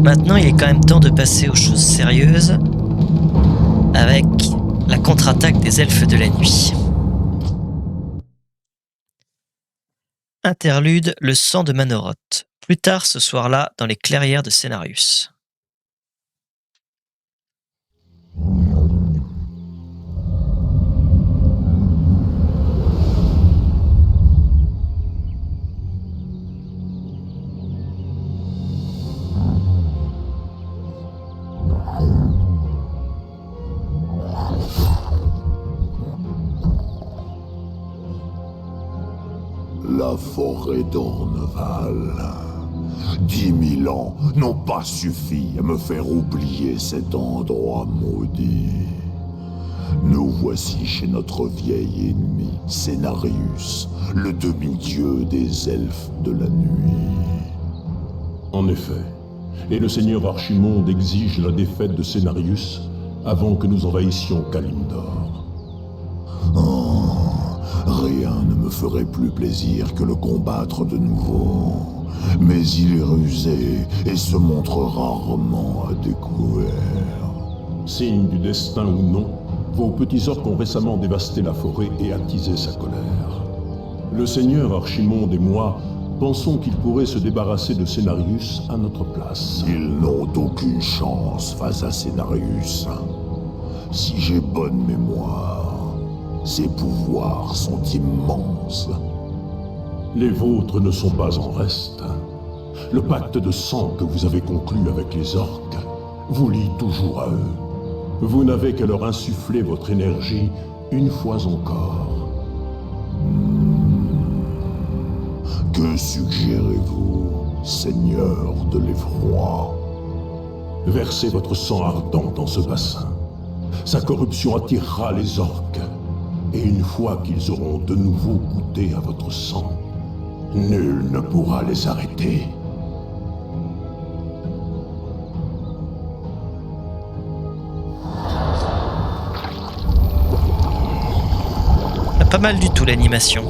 Maintenant, il est quand même temps de passer aux choses sérieuses avec la contre-attaque des elfes de la nuit. Interlude, le sang de Manoroth. Plus tard ce soir-là, dans les clairières de Cenarius. La forêt d'Orneval. 10 000 ans n'ont pas suffi à me faire oublier cet endroit maudit. Nous voici chez notre vieil ennemi, Cenarius, le demi-dieu des elfes de la nuit. En effet, et le seigneur Archimonde exige la défaite de Cenarius avant que nous envahissions Kalimdor. Rien ne me ferait plus plaisir que le combattre de nouveau. Mais il est rusé et se montre rarement à découvert. Signe du destin ou non, vos petits orques ont récemment dévasté la forêt et attisé sa colère. Le seigneur Archimonde et moi pensons qu'il pourrait se débarrasser de Cenarius à notre place. Ils n'ont aucune chance face à Cenarius. Si j'ai bonne mémoire, ses pouvoirs sont immenses. Les vôtres ne sont pas en reste. Le pacte de sang que vous avez conclu avec les orques vous lie toujours à eux. Vous n'avez qu'à leur insuffler votre énergie une fois encore. Que suggérez-vous, seigneur de l'effroi? Versez votre sang ardent dans ce bassin. Sa corruption attirera les orques. Et une fois qu'ils auront de nouveau goûté à votre sang, nul ne pourra les arrêter. Pas mal du tout l'animation.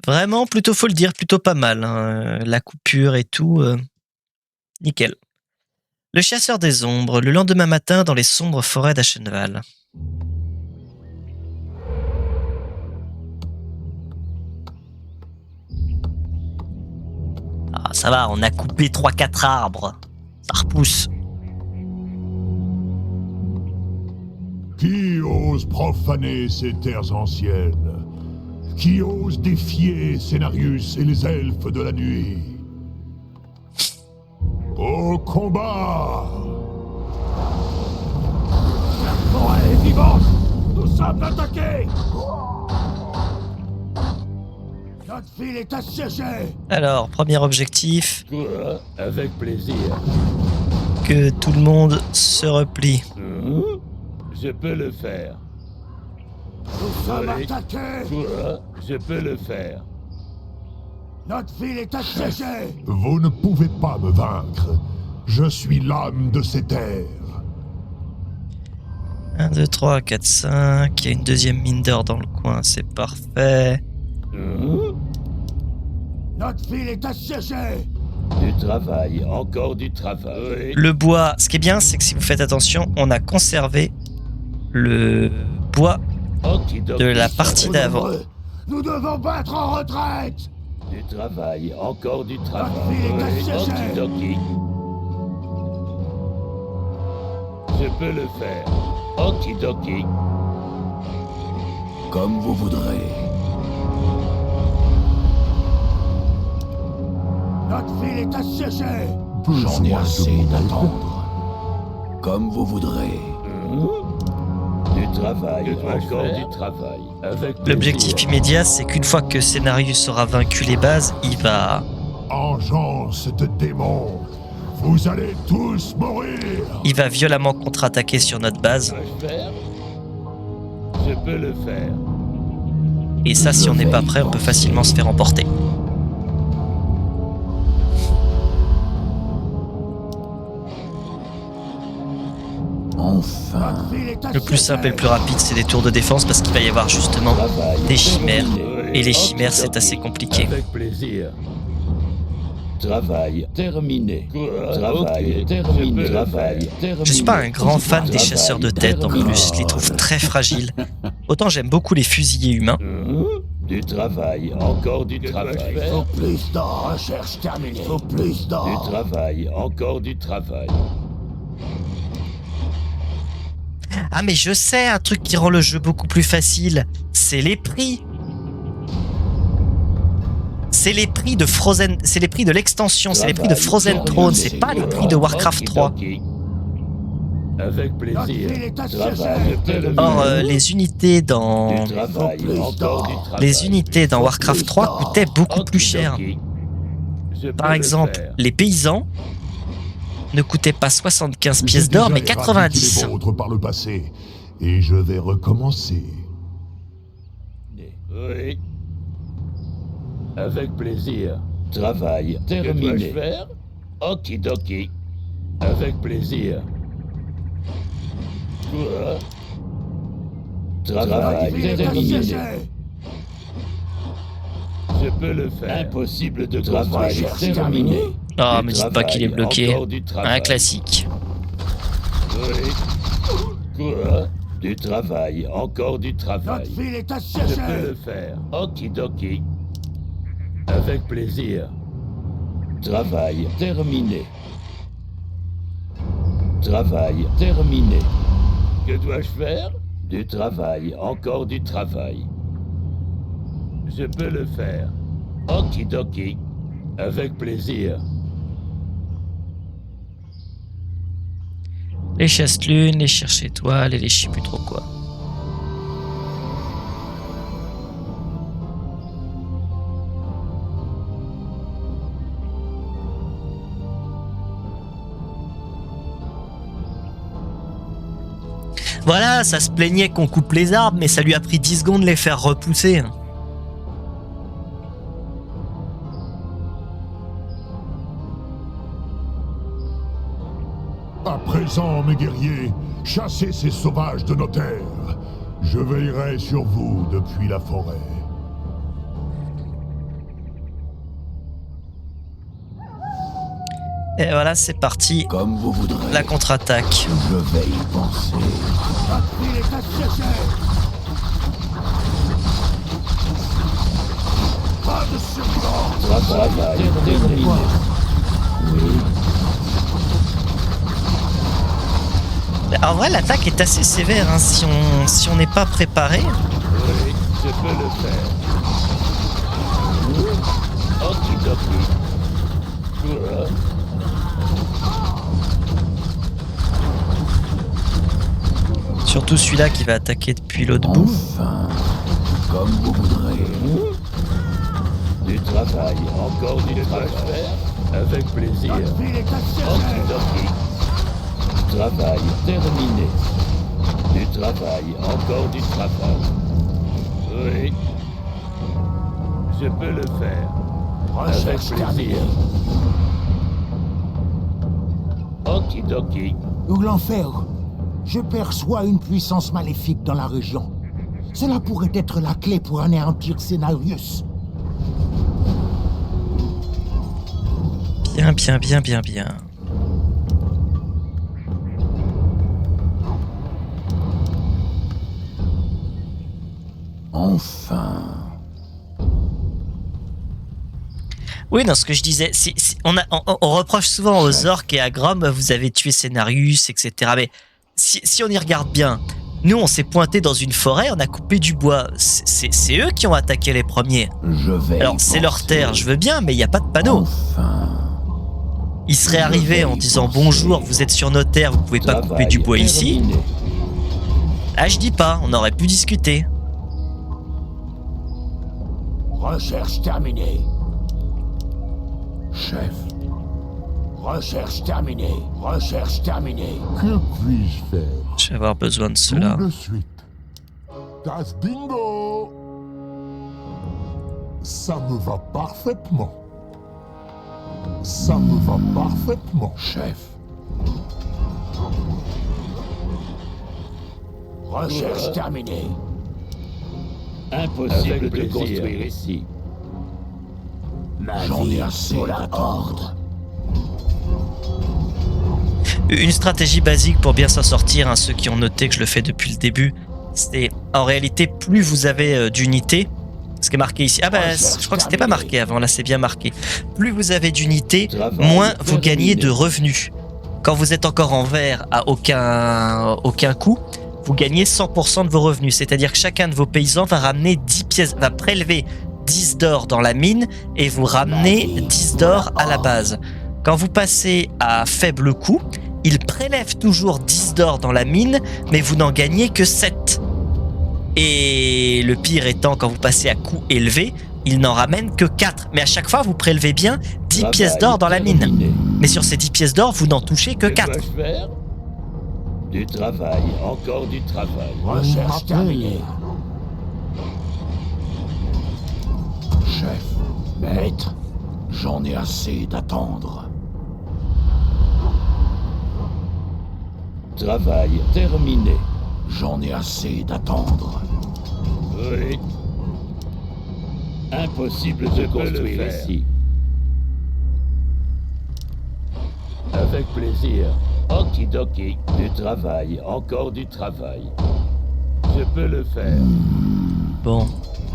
Vraiment, plutôt faut le dire, plutôt pas mal. Hein. La coupure et tout, nickel. Le chasseur des ombres, le lendemain matin dans les sombres forêts d'Ashenval. Ah, ça va, on a coupé 3-4 arbres. Ça repousse. Qui ose profaner ces terres anciennes? Qui ose défier Cenarius et les elfes de la nuit? Au combat! La forêt est vivante! Nous sommes attaqués! Notre ville est assiégée! Alors, premier objectif, Quoi? Avec plaisir. que tout le monde se replie. Je peux le faire. Nous sommes Oui. attaqués! Quoi? Je peux le faire. Notre ville est assiégée! Vous ne pouvez pas me vaincre. Je suis l'âme de ces terres. 1, 2, 3, 4, 5. Il y a une deuxième mine d'or dans le coin, c'est parfait. Notre ville est assiégée! Du travail, encore du travail. Oui. Le bois, ce qui est bien, c'est que si vous faites attention, on a conservé le bois de la partie d'avant. Nous devons battre en retraite! Du travail, encore du travail. ville est Oui. assiégée. Okidoki. Je peux le faire. Okidoki. Comme vous voudrez. Notre ville est assiégée! J'en ai assez d'attendre. Comme vous voudrez. Du travail, encore du travail. Avec L'objectif plaisir. immédiat, c'est qu'une fois que Cenarius aura vaincu les bases, il va Engeance de démons! Vous allez tous mourir! violemment contre-attaquer sur notre base. Peux-je faire? Je peux le faire. Et ça, si on n'est pas prêt, on peut facilement se faire emporter. Enfin. Le plus simple et le plus rapide, c'est des tours de défense parce qu'il va y avoir justement des chimères. Et les chimères, c'est assez compliqué. Avec plaisir. Travail terminé. Travail terminé. Travail terminé. Je suis pas un grand fan des chasseurs de tête en plus, je les trouve très fragiles. Autant j'aime beaucoup les fusiliers humains. Du travail, encore du travail. Faut plus d'or, recherche terminée. Faut plus Du d'or. travail, encore du travail. Ah mais je sais, un truc qui rend le jeu beaucoup plus facile, c'est les prix. C'est les prix de Frozen, c'est les prix de l'extension, c'est les prix de Frozen Throne, c'est pas les prix de Warcraft 3. Avec plaisir. Notre est Travail terminé. Or, les unités dans Du travail, encore du travail. les unités dans Warcraft 3 coûtaient beaucoup plus cher. Je peux Par le exemple, faire. les paysans ne coûtaient pas 75 pièces d'or, mais 90. Les vôtres par le passé, et je vais recommencer. Oui. Avec plaisir. Travail terminé. Que dois-je faire? Okidoki. Avec plaisir. Quoi? Travail terminé. Je peux le faire. Impossible de travail terminé. Ah, Du me dites pas qu'il est travail, bloqué. encore du travail. Un classique. Oui. Quoi? Du travail, encore du travail. Notre ville est Je assiégée. peux le faire. Okidoki. Avec plaisir. Travail terminé. Travail terminé. Que dois-je faire? Du travail, encore du travail. Je peux le faire. Okidoki. Avec plaisir. Les chasse-lunes, les cherche-étoiles et les je sais plus trop quoi. Voilà, ça se plaignait qu'on coupe les arbres, mais ça lui a pris 10 secondes de les faire repousser. À présent, mes guerriers, chassez ces sauvages de nos terres. Je veillerai sur vous depuis la forêt. Et voilà, c'est parti. Comme vous voudrez. La contre-attaque. Je vais y penser. Notre ville est assiégée. Pas de survivants. Travail terminé. En vrai, l'attaque est assez sévère hein, si on n'est pas préparé. Oui, je peux le faire. Okidoki. Quoi? Surtout celui-là qui va attaquer depuis l'autre bout. Enfin. Comme vous voudrez. Du travail, encore du travail. Avec plaisir. Notre ville est assiégée. Okidoki. Travail terminé. Du travail, encore du travail. Oui. Je peux le faire. Avec Recherche plaisir. terminée. Okidoki. Ouglanfer, je perçois une puissance maléfique dans la région. Cela pourrait être la clé pour anéantir Cenarius. Bien, bien, bien, bien, bien. Enfin. Oui, non, ce que je disais, on reproche souvent aux orques et à Grom, vous avez tué Cenarius, etc. Mais si on y regarde bien, nous, on s'est pointé dans une forêt, on a coupé du bois. C'est eux qui ont attaqué les premiers. Je vais Alors, y c'est leur penser. terre, je veux bien, mais il n'y a pas de panneau. Enfin. Ils seraient arrivés en disant bonjour, vous êtes sur nos terres, vous pouvez pas couper du bois ici. Ah, je dis pas, on aurait pu discuter. Recherche terminée. Chef. Recherche terminée. Recherche terminée. Que puis-je faire? Je vais avoir besoin de cela. Tout de suite. Das Bingo! Ça me va parfaitement. Ça me va parfaitement. Chef. Recherche terminée. Impossible de construire ici. J'en ai assez d'attendre. Une stratégie basique pour bien s'en sortir, hein, ceux qui ont noté que je le fais depuis le début, c'est en réalité plus vous avez d'unités, ce qui est marqué ici. Ah bah je crois que c'était pas marqué avant, là c'est bien marqué. Plus vous avez d'unités, moins vous gagnez de revenus. Quand vous êtes encore en vert à aucun coût, vous gagnez 100% de vos revenus. C'est-à-dire que chacun de vos paysans va ramener 10 pièces, va prélever 10 d'or dans la mine et vous ramenez 10 d'or à la base. Quand vous passez à faible coût, il prélève toujours 10 d'or dans la mine, mais vous n'en gagnez que 7. Et le pire étant, quand vous passez à coût élevé, il n'en ramène que 4. Mais à chaque fois, vous prélevez bien 10 pièces d'or dans la mine. Mais sur ces 10 pièces d'or, vous n'en touchez que 4. Du travail, encore du travail. Recherche terminée. Chef, maître, j'en ai assez d'attendre. Travail terminé. J'en ai assez d'attendre. Oui. Impossible de construire ici. Avec plaisir. Okidoki. Du travail, encore du travail. Je peux le faire. Bon,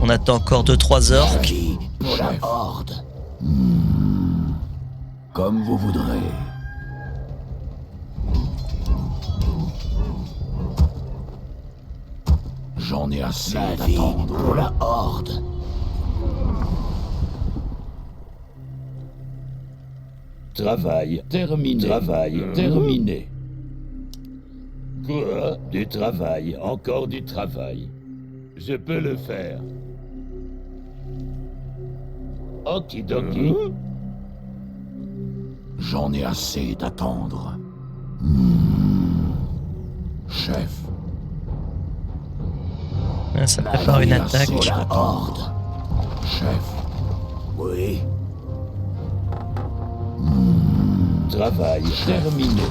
on attend encore 2-3 heures. Qui pour la horde? Comme vous voudrez. J'en ai assez d'attendre pour la horde. Travail terminé. Travail terminé. Quoi? Du travail, encore du travail. Je peux le faire. Okidoki. J'en ai assez d'attendre. Chef. Ça prépare une attaque. Pour la horde. Chef. Oui. Travail terminé.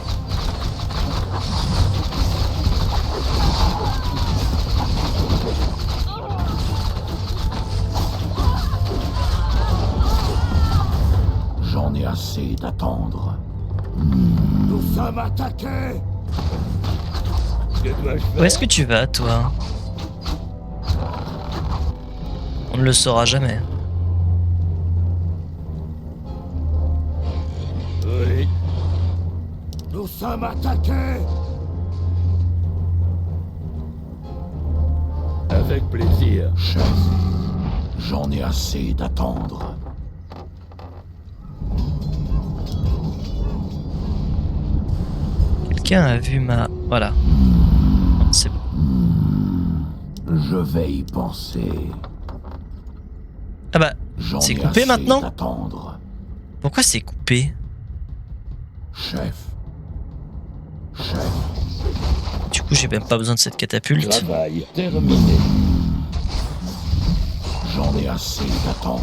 J'en ai assez d'attendre. Nous sommes attaqués. Que dois-je faire? Où est-ce que tu vas, toi? On ne le saura jamais. Oui. Nous sommes attaqués. Avec plaisir. Chef, j'en ai assez d'attendre. Quelqu'un a vu ma... Voilà. C'est bon. Je vais y penser. Ah bah, J'en c'est ai coupé assez maintenant? d'attendre. Pourquoi c'est coupé? Chef. Chef. Du coup, j'ai même pas besoin de cette catapulte. Travail terminé. J'en ai assez d'attendre.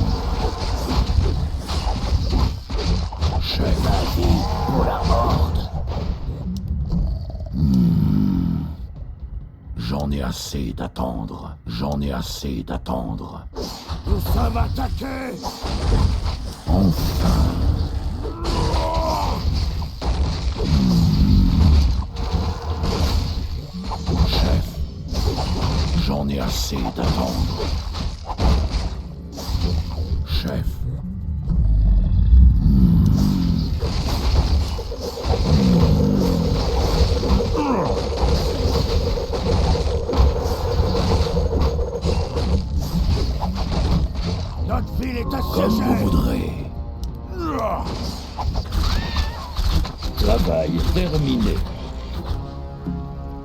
Chef. La vie pour la horde. J'en ai assez d'attendre. J'en ai assez d'attendre. Nous sommes attaqués. Enfin. Chef, j'en ai assez d'attendre. Chef. Notre ville est assiégée. Comme vous voudrez. Travail terminé.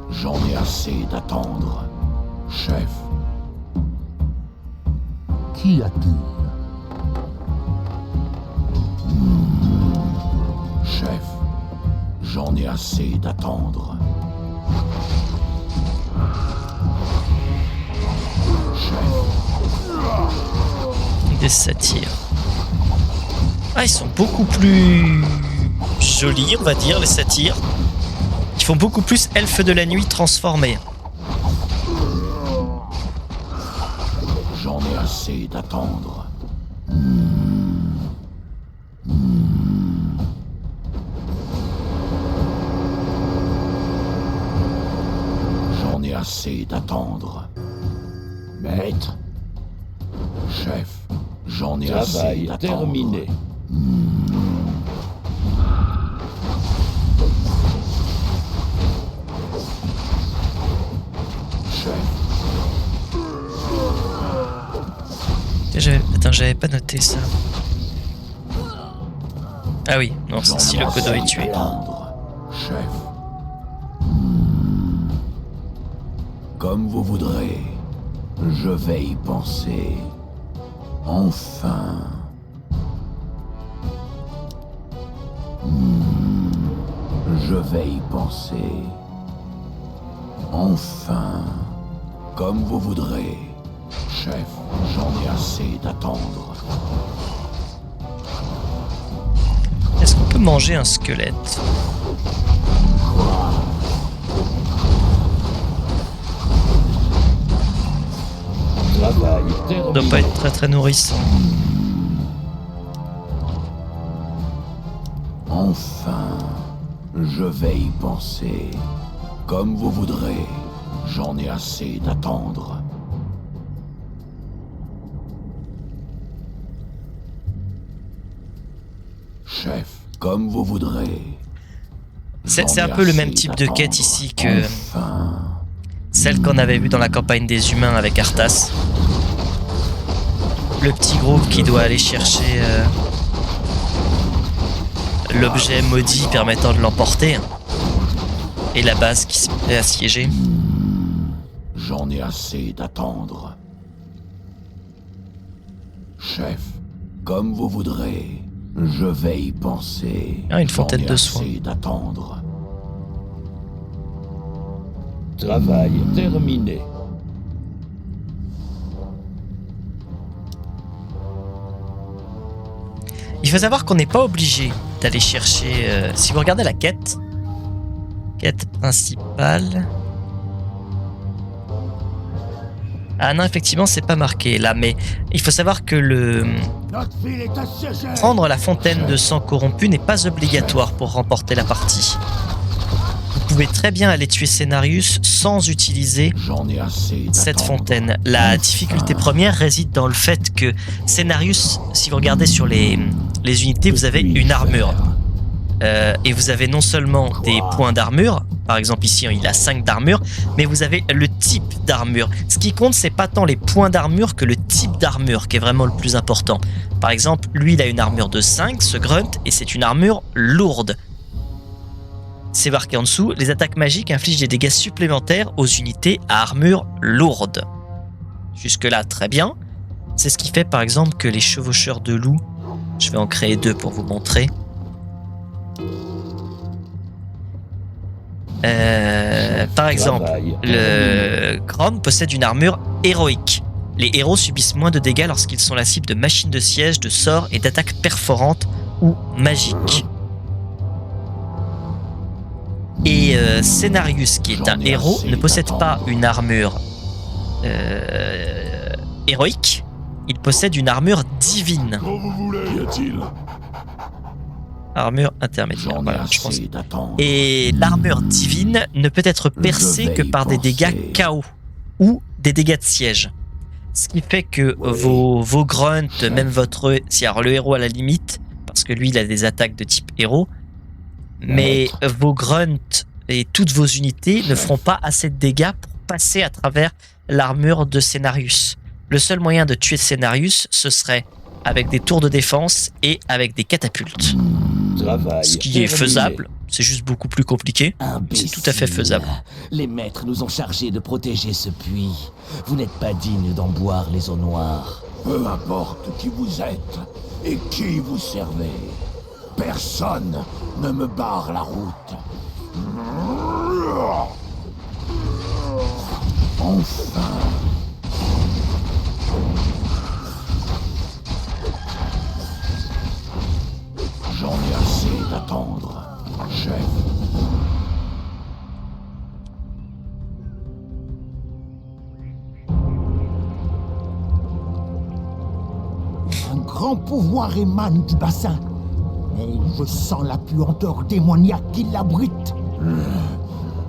J'en ai assez d'attendre. Chef. Qu'y a-t-il? Chef, j'en ai assez d'attendre. Chef. Des satyres. Ah, ils sont beaucoup plus jolis, on va dire, les satyres. Ils font beaucoup plus elfes de la nuit transformés. assez d'attendre. J'en ai assez d'attendre. Maître, chef, j'en ai assez Travail d'attendre. terminé. Chef, Attends, j'avais pas noté ça. Ah oui, non, c'est si le Kodo est tué. Attendre, chef. Comme vous voudrez, je vais y penser. Enfin. Je vais y penser. Enfin. Comme vous voudrez. Chef, j'en ai assez d'attendre. Est-ce qu'on peut manger un squelette? Travail Ça doit pas terminé. être très très nourrissant. Enfin. Je vais y penser. Comme vous voudrez. J'en ai assez d'attendre. Chef, comme vous voudrez. C'est un peu le même type de quête ici que Enfin. celle qu'on avait vue dans la campagne des humains avec Arthas. Le petit groupe qui doit aller chercher l'objet maudit permettant de l'emporter. Et la base qui se fait assiéger. J'en ai assez d'attendre. Chef, comme vous voudrez. Je vais y penser. Ah, une fontaine J'en ai de soins. assez d'attendre. Travail terminé. Il faut savoir qu'on n'est pas obligé d'aller chercher... si vous regardez la quête principale... Ah non, effectivement, c'est pas marqué là, mais il faut savoir que Notre ville est assiégée. prendre la fontaine de sang corrompu n'est pas obligatoire pour remporter la partie. Vous pouvez très bien aller tuer Cenarius sans utiliser J'en ai assez cette d'attendre. fontaine. La difficulté première réside dans le fait que Cenarius, si vous regardez sur les unités, vous avez une armure. Et vous avez non seulement des points d'armure, par exemple ici il a 5 d'armure, mais vous avez le type d'armure. Ce qui compte, c'est pas tant les points d'armure que le type d'armure qui est vraiment le plus important. Par exemple, lui il a une armure de 5, ce grunt, et c'est une armure lourde. C'est marqué en dessous, les attaques magiques infligent des dégâts supplémentaires aux unités à armure lourde. Jusque là, très bien. C'est ce qui fait par exemple que les chevaucheurs de loups, je vais en créer 2 pour vous montrer. Par exemple, Travail le Grom possède une armure héroïque. Les héros subissent moins de dégâts lorsqu'ils sont la cible de machines de siège, de sorts et d'attaques perforantes ou magiques. Et Cenarius, qui est un héros, ne possède pas une armure héroïque, il possède une armure divine. Quand vous voulez, y a-t-il? Armure intermédiaire, J'en ai voilà, je pense. assez d'attendre. Et l'armure divine ne peut être percée que par des dégâts KO ou des dégâts de siège. Ce qui fait que vos grunts, même votre... Si, alors le héros à la limite, parce que lui il a des attaques de type héros, mais vos grunts et toutes vos unités ne feront pas assez de dégâts pour passer à travers l'armure de Cenarius. Le seul moyen de tuer Cenarius, ce serait avec des tours de défense et avec des catapultes. Travail Ce qui est terminé. faisable, c'est juste beaucoup plus compliqué. C'est tout à fait faisable. Les maîtres nous ont chargés de protéger ce puits. Vous n'êtes pas digne d'en boire les eaux noires. Peu importe qui vous êtes et qui vous servez, personne ne me barre la route. Enfin. J'en ai assez d'attendre, chef. grand pouvoir émane du bassin. Mais je sens la puanteur démoniaque qui l'abrite.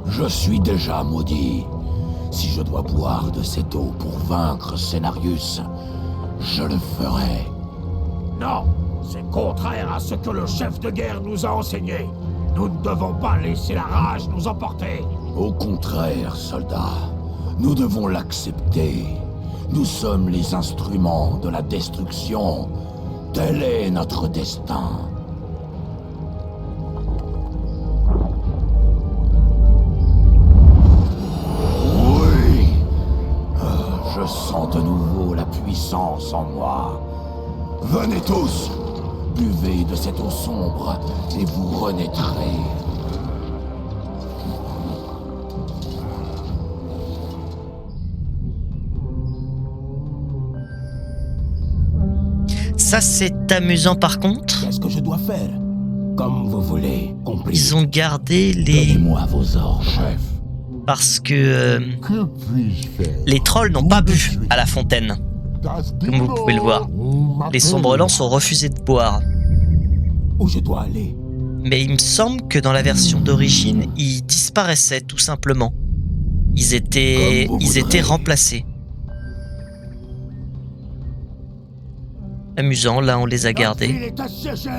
Je suis déjà maudit. Si je dois boire de cette eau pour vaincre Cenarius, je le ferai. Non, c'est contraire à ce que le chef de guerre nous a enseigné. Nous ne devons pas laisser la rage nous emporter. Au contraire, soldat, nous devons l'accepter. Nous sommes les instruments de la destruction. Tel est notre destin. Oui. Je sens de nouveau la puissance en moi. Venez tous, buvez de cette eau sombre et vous renaîtrez. Ça, c'est amusant par contre. Qu'est-ce que je dois faire? Comme vous voulez, compris. Ils ont gardé les... Donnez-moi vos ordres, chef. Parce que Que puis-je faire? les trolls n'ont pas bu à la fontaine, comme vous pouvez le voir. Les Sombrelents ont refusé de boire. Où je dois aller? Mais il me semble que dans la version d'origine, ils disparaissaient tout simplement. Ils étaient remplacés. Amusant, là on les a gardés. Il est assiégé.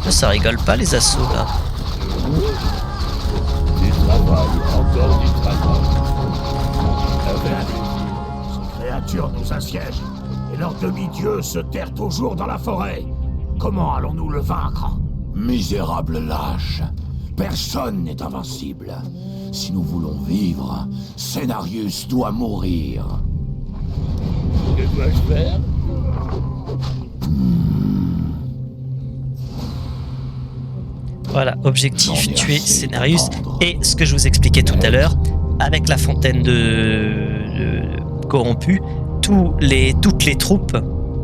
Ça rigole pas les assauts là. Du travail, encore du travail. Avec Ces créatures nous assiègent, et leur demi-dieu se terre toujours dans la forêt. Comment allons-nous le vaincre? Misérable lâche. Personne n'est invincible. Si nous voulons vivre, Cenarius doit mourir. que dois-je faire? Voilà, objectif, J'en ai tuer assez Cenarius. d'attendre. Et ce que je vous expliquais tout à l'heure, avec la fontaine de corrompus, toutes les troupes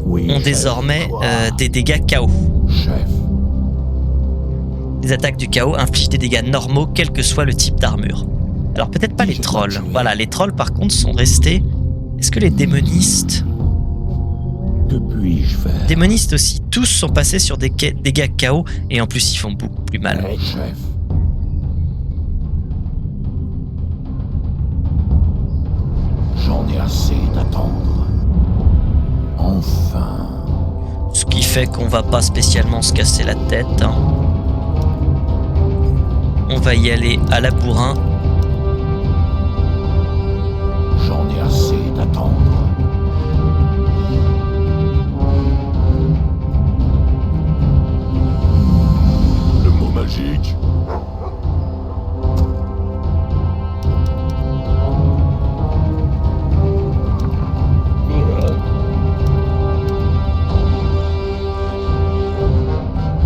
Oui, ont chef. désormais Quoi? des dégâts KO. Chef, Les attaques du chaos infligent des dégâts normaux, quel que soit le type d'armure. Alors peut-être pas les Je dois trolls. tuer. Voilà, les trolls par contre sont restés. Est-ce que les démonistes... que puis-je faire? Démonistes aussi, tous sont passés sur des dégâts KO et en plus ils font beaucoup plus mal. Chef. J'en ai assez d'attendre. Enfin. Ce qui fait qu'on va pas spécialement se casser la tête. Hein. On va y aller à la bourrin. J'en ai assez d'attendre. Le mot magique.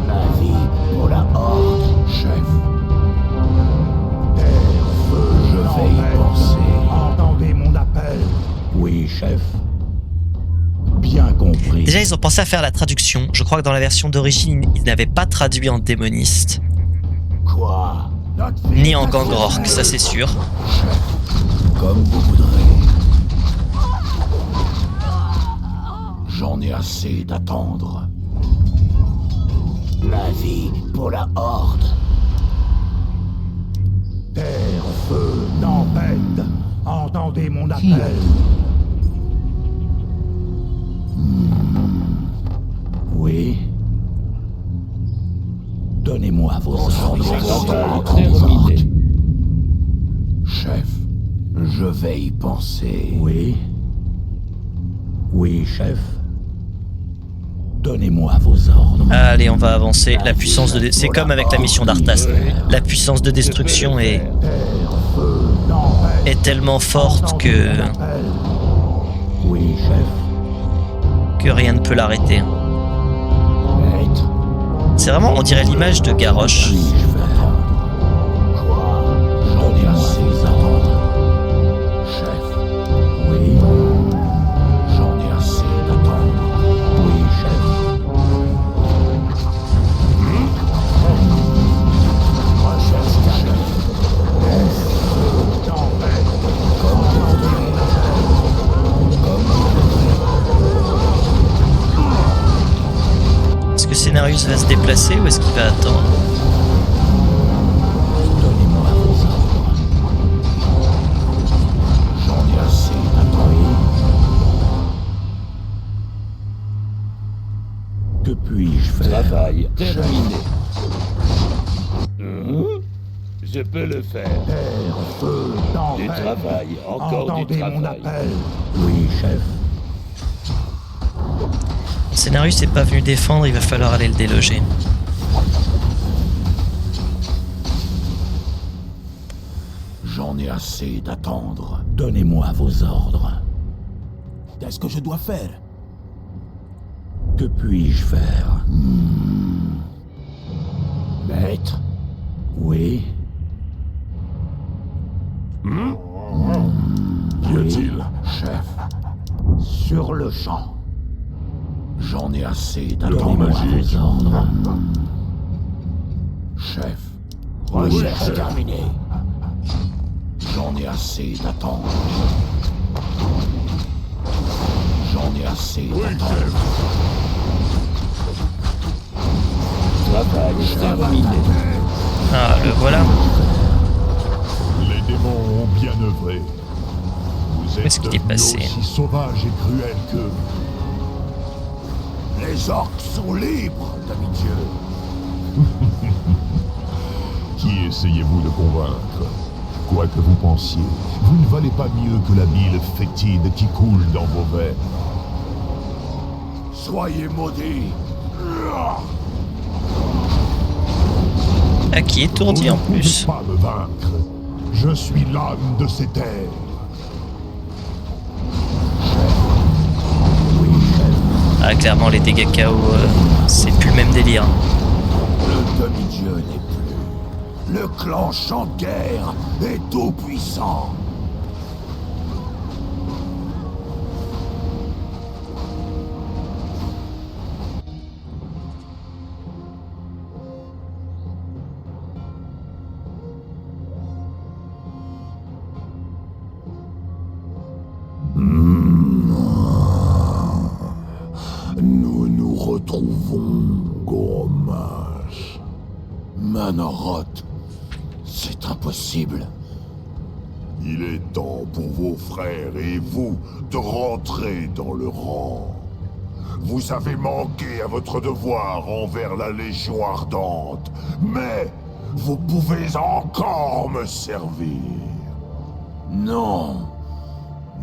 La vie pour la horde, chef. Je vais y penser. Entendez mon appel. Oui, chef. Bien compris. Déjà ils ont pensé à faire la traduction. Je crois que dans la version d'origine ils n'avaient pas traduit en démoniste. Quoi? Ni en gangrork, ça c'est sûr. Comme vous voudrez. J'en ai assez d'attendre. La vie pour la horde. Terre, feu, tempête. Entendez mon appel. Oui. Donnez-moi vos ordres. Terminé. Chef, je vais y penser. Oui. Oui, chef. Donnez-moi vos ordres. Allez, on va avancer. La puissance de... C'est comme avec la mission d'Arthas. La puissance de destruction est tellement forte que Oui, chef. rien ne peut l'arrêter. Maître, C'est vraiment, on dirait l'image de Garrosh. puis-je faire? Quoi? J'en ai assez d'attendre. Chef, oui. J'en ai assez d'attendre. Oui, chef. Recherche chef. Comme vous voudrez. Comme vous voudrez. Cenarius va se déplacer ou est-ce qu'il va attendre? Donnez-moi vos ordres. J'en ai assez d'attendre. Que puis-je faire? Travail terminé. Je peux le faire. Terre, feu, Du tempête. travail, encore du Entendez mon travail. appel. Oui, chef. Cenarius n'est pas venu défendre, il va falloir aller le déloger. J'en ai assez d'attendre. Donnez-moi vos ordres. Qu'est-ce que je dois faire? Que puis-je faire? Maître? Oui? Qu'y a-t-il? Chef. Sur le champ. J'en ai assez grand d'attendre magique. vos ordres. Chef. Recherche chef. terminée. J'en ai assez d'attendre. J'en ai assez d'attendre. Travail terminé. Ah, le voilà. Les démons ont bien œuvré. Vous Où est-ce êtes qu'il est devenus passé? aussi sauvages et cruels qu'eux. Les orques sont libres, demi-dieu. Qui essayez-vous de convaincre? Quoi que vous pensiez, vous ne valez pas mieux que la bile fétide qui coule dans vos veines. Soyez maudits. Ah, qui est étourdi en Vous ne plus. pouvez pas me vaincre. Je suis l'âme de ces terres. Ah, clairement, les dégâts KO, c'est plus le même délire. Le demi-dieu n'est plus. Le clan Chant-de-Guerre est tout puissant. Nous nous retrouvons, Grommash. Manoroth, c'est impossible. Il est temps pour vos frères et vous de rentrer dans le rang. Vous avez manqué à votre devoir envers la Légion Ardente, mais vous pouvez encore me servir. Non,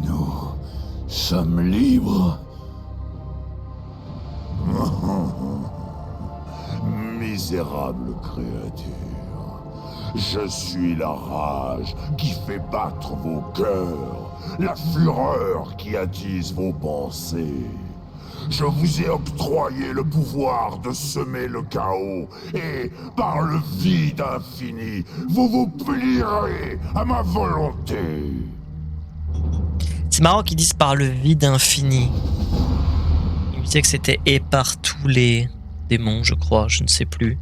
nous sommes libres. Misérable créature, je suis la rage qui fait battre vos cœurs, la fureur qui attise vos pensées. Je vous ai octroyé le pouvoir de semer le chaos, et par le vide infini, vous vous plierez à ma volonté. C'est marrant qu'ils disent par le vide infini. Il me disait que c'était et par tous les démons, je crois, je ne sais plus.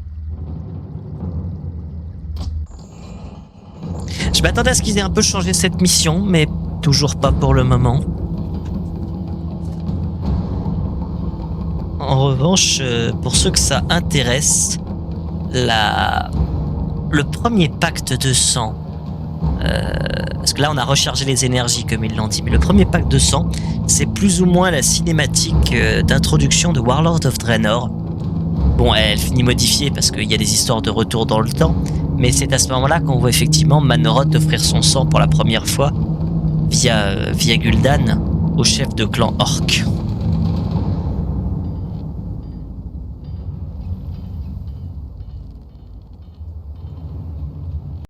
Je m'attendais à ce qu'ils aient un peu changé cette mission, mais toujours pas pour le moment. En revanche, pour ceux que ça intéresse, le premier pacte de sang, parce que là on a rechargé les énergies comme ils l'ont dit, mais le premier pacte de sang, c'est plus ou moins la cinématique d'introduction de Warlord of Draenor. Bon, elle finit modifiée parce qu'il y a des histoires de retour dans le temps, mais c'est à ce moment-là qu'on voit effectivement Manoroth offrir son sang pour la première fois via Gul'dan au chef de clan Orc.